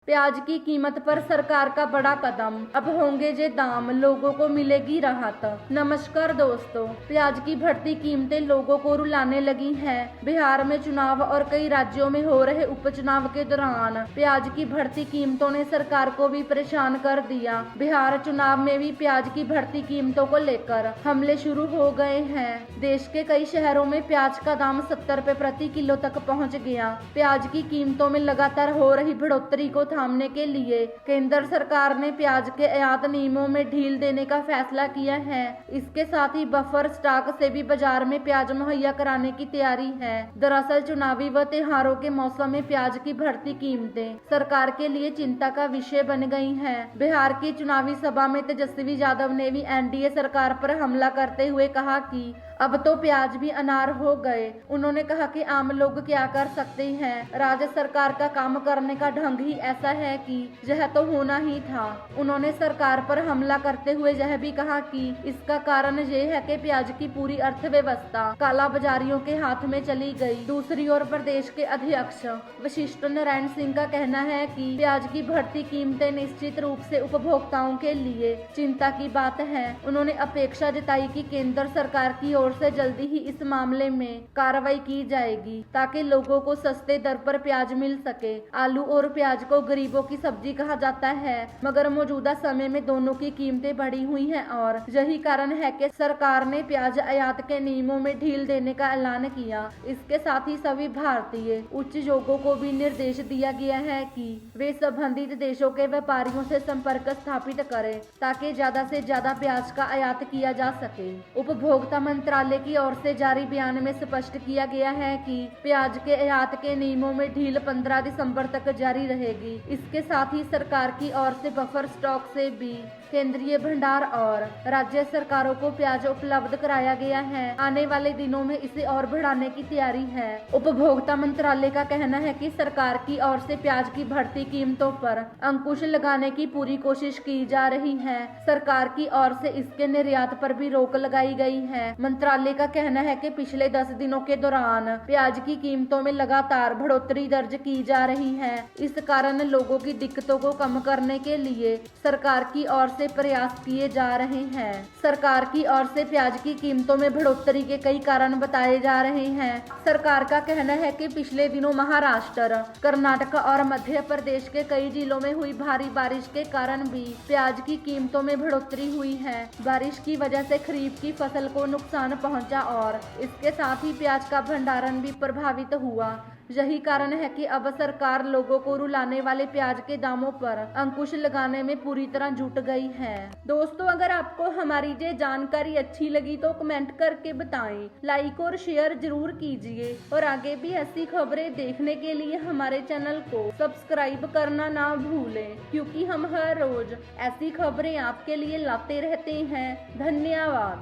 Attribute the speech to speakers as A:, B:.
A: प्याज की कीमत पर सरकार का बड़ा कदम, अब होंगे जे दाम, लोगों को मिलेगी राहत। नमस्कार दोस्तों, प्याज की बढ़ती कीमतें लोगों को रुलाने लगी हैं। बिहार में चुनाव और कई राज्यों में हो रहे उपचुनाव के दौरान प्याज की बढ़ती कीमतों ने सरकार को भी परेशान कर दिया। बिहार चुनाव में भी प्याज की बढ़ती कीमतों को लेकर हमले शुरू हो गए हैं। देश के कई शहरों में प्याज का दाम 70 रुपए प्रति किलो तक पहुंच गया। प्याज की कीमतों में लगातार हो रही बढ़ोतरी को थामने के लिए केंद्र सरकार ने प्याज के आयात नियमों में ढील देने का फैसला किया है। इसके साथ ही बफर स्टॉक से भी बाजार में प्याज मुहैया कराने की तैयारी है। दरअसल चुनावी व त्योहारों के मौसम में प्याज की बढ़ती कीमतें सरकार के लिए चिंता का विषय बन गई हैं। बिहार की चुनावी सभा में तेजस्वी यादव ने भी एनडीए सरकार पर हमला करते हुए कहा कि अब तो प्याज भी अनार हो गए। उन्होंने कहा कि आम लोग क्या कर सकते हैं, राज्य सरकार का काम करने का ढंग ही ऐसा है कि यह तो होना ही था। उन्होंने सरकार पर हमला करते हुए यह भी कहा कि इसका कारण ये है कि प्याज की पूरी अर्थव्यवस्था काला बाजारियों के हाथ में चली गई। दूसरी ओर प्रदेश के अध्यक्ष वशिष्ठ नारायण सिंह का कहना है कि प्याज की बढ़ती कीमतें निश्चित रूप से उपभोक्ताओं के लिए चिंता की बात है। उन्होंने अपेक्षा जताई कि केंद्र सरकार की ओर से जल्दी ही इस मामले में कार्रवाई की जाएगी ताकि लोगों को सस्ते दर पर प्याज मिल सके। आलू और प्याज को गरीबों की सब्जी कहा जाता है, मगर मौजूदा समय में दोनों की कीमतें बढ़ी हुई हैं और यही कारण है कि सरकार ने प्याज आयात के नियमों में ढील देने का ऐलान किया। इसके साथ ही सभी भारतीय उच्च उद्योगों को भी निर्देश दिया गया है कि वे संबंधित देशों के व्यापारियों से संपर्क स्थापित करें ताकि ज्यादा से ज्यादा प्याज का आयात किया जा सके। उपभोक्ता मंत्रालय की ओर से जारी बयान में स्पष्ट किया गया है कि प्याज के आयात के नियमों में ढील 15 दिसंबर तक जारी रहेगी। इसके साथ ही सरकार की ओर से बफर स्टॉक से भी केंद्रीय भंडार और राज्य सरकारों को प्याज उपलब्ध कराया गया है। आने वाले दिनों में इसे और बढ़ाने की तैयारी है। उपभोक्ता मंत्रालय का कहना है कि सरकार की ओर से प्याज की बढ़ती कीमतों पर अंकुश लगाने की पूरी कोशिश की जा रही है। सरकार की ओर से इसके निर्यात पर भी रोक लगाई गई है। मंत्रालय का कहना है कि पिछले 10 दिनों के दौरान प्याज की कीमतों में लगातार बढ़ोतरी दर्ज की जा रही है। इस कारण लोगों की दिक्कतों को कम करने के लिए सरकार की ओर से प्रयास किए जा रहे हैं। सरकार की ओर से प्याज की कीमतों में बढ़ोतरी के कई कारण बताए जा रहे हैं। सरकार का कहना है कि पिछले दिनों महाराष्ट्र, कर्नाटक और मध्य प्रदेश के कई जिलों में हुई भारी बारिश के कारण भी प्याज की कीमतों में बढ़ोतरी हुई है। बारिश की वजह से खरीफ की फसल को नुकसान पहुंचा और इसके साथ ही प्याज का भंडारण भी प्रभावित हुआ। यही कारण है कि अब सरकार लोगों को रुलाने वाले प्याज के दामों पर अंकुश लगाने में पूरी तरह जुट गई है। दोस्तों, अगर आपको हमारी ये जानकारी अच्छी लगी तो कमेंट करके बताएं, लाइक और शेयर जरूर कीजिए और आगे भी ऐसी खबरें देखने के लिए हमारे चैनल को सब्सक्राइब करना ना भूलें, क्योंकि हम हर रोज ऐसी खबरें आपके लिए लाते रहते हैं। धन्यवाद।